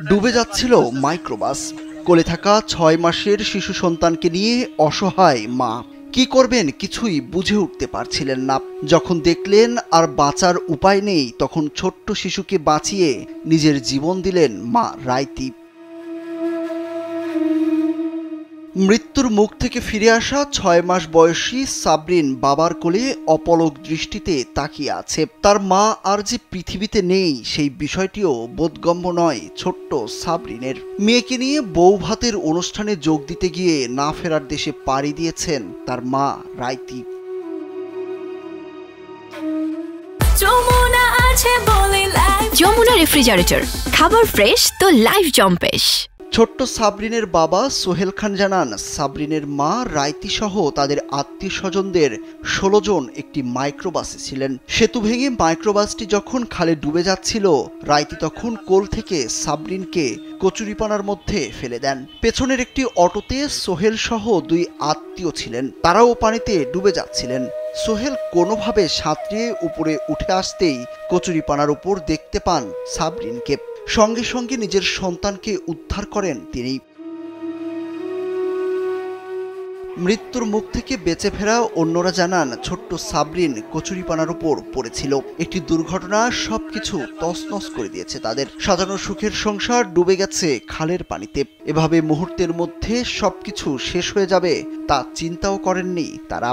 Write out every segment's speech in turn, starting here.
ডুবে যাচ্ছিল মাইক্রোবাস। কোলে থাকা ৬ মাসের শিশু সন্তানকে নিয়ে অসহায় মা কি করবেন কিছুই বুঝে উঠতে পারছিলেন না। যখন দেখলেন আর বাঁচার উপায় নেই, তখন ছোট্ট শিশুকে বাঁচিয়ে নিজের জীবন দিলেন মা রাইতি। মৃত্যুর মুখ থেকে ফিরে আসা ৬ মাস বয়সী সাবরিন বাবার কোলে অপলক দৃষ্টিতে তাকিয়ে আছে। তার মা আর যে পৃথিবীতে নেই সেই বিষয়টিও বোধগম্য নয় ছোট্ট সাবরিনের। মেয়েকে নিয়ে বউ ভাতের অনুষ্ঠানে যোগ দিতে গিয়ে না ফেরার দেশে পাড়ি দিয়েছেন তার মা রাইতি। যমুনা রেফ্রিজারেটর, খাবার ফ্রেশ তো লাইফ জম্পেশ। ছোট্ট সাবরিনের বাবা সোহেল খান জানান, সাবরিনের মা রাইতি সহ তাদের আত্মীয় স্বজনদের ১৬ জন একটি মাইক্রোবাসে ছিলেন। সেতু ভেঙে মাইক্রোবাসটি যখন খালে ডুবে যাচ্ছিল, রাইতি তখন কোল থেকে সাবরিনকে কচুরিপানার মধ্যে ফেলে দেন। পেছনের একটি অটোতে সোহেল সহ ২ আত্মীয় ছিলেন, তারাও পানিতে ডুবে যাচ্ছিলেন। সোহেল কোনোভাবে সাঁতরিয়ে উপরে উঠে আসতেই কচুরিপানার উপর দেখতে পান সাবরিনকে। সঙ্গে সঙ্গে নিজের সন্তানকে উদ্ধার করেন তিনি। মৃত্যুর মুখ থেকে বেঁচে ফেরা অন্যরা জানান, ছোট্ট সাবরিন কচুরিপানার উপর পড়েছিল। একটি দুর্ঘটনা সবকিছু তছনছ করে দিয়েছে তাদের। সাজানো সুখের সংসার ডুবে গেছে খালের পানিতে। এভাবে মুহূর্তের মধ্যে সবকিছু শেষ হয়ে যাবে তা চিন্তাও করেননি তারা।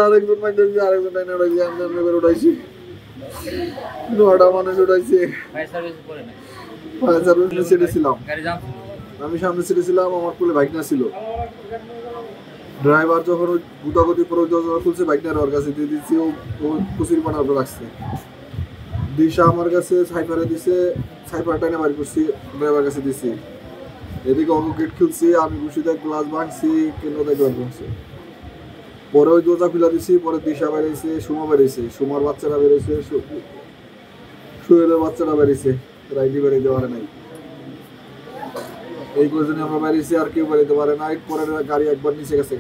আরেকজন উঠাইছি, ৯টা মানুষ উঠাইছি। আমি সামনে সিটে ছিলাম, আমার কোলে বাইক না ছিল। ড্রাইভার যখন গুতাগুতি করে খুলছে বাইকটা ওর কাছে দিয়ে দিচ্ছি, ও কুচির পানার উপর রাখছে। দিশা আমার কাছে সাইফারে দিছে, সাইফার টাইনে বাড়ি করছি, ড্রাইভার কাছে দিছি। এদিকে অন্য গেট খুলছি, আমি ঘুষিতে গ্লাস ভাঙছি, কেন্দ্র দেখবার ভাঙছি। পরে ওই দরজা খুলে দিছি, পরে দিশা বেরিয়েছে, সুমা বেরিয়েছে, সুমার বাচ্চারা বেরিয়েছে, সোহেলের বাচ্চারা বেরিয়েছে, রাইডি বেরিয়ে পারে নাই। এই কয়েকজনে আমরা বেরিয়েছি, আর কেউ বেরোতে পারে না। পরের গাড়ি একবার নিচে গেছে।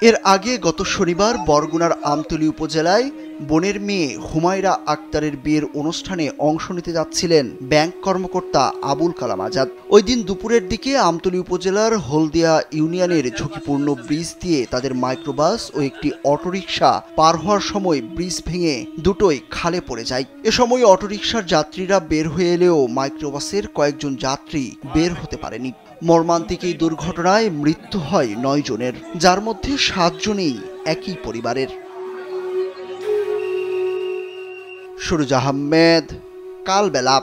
এর আগে গত শনিবার বরগুনার আমতলী উপজেলায় বোনের মেয়ে হুমায়রা আক্তারের বিয়ের অনুষ্ঠানে অংশ নিতে যাচ্ছিলেন ব্যাংক কর্মকর্তা আবুল কালাম আজাদ। ওই দিন দুপুরের দিকে আমতলী উপজেলার হলদিয়া ইউনিয়নের ঝুঁকিপূর্ণ ব্রিজ দিয়ে তাদের মাইক্রোবাস ও একটি অটোরিকশা পার হওয়ার সময় ব্রিজ ভেঙে দুটোই খালে পড়ে যায়। এ সময় অটোরিকশার যাত্রীরা বের হয়ে এলেও মাইক্রোবাসের কয়েকজন যাত্রী বের হতে পারেনি। মর্মান্তিক এই দুর্ঘটনায় মৃত্যু হয় ৯ জনের, যার মধ্যে ৭ জনই একই পরিবারের। সুরুজ আহমেদ, কালবেলা।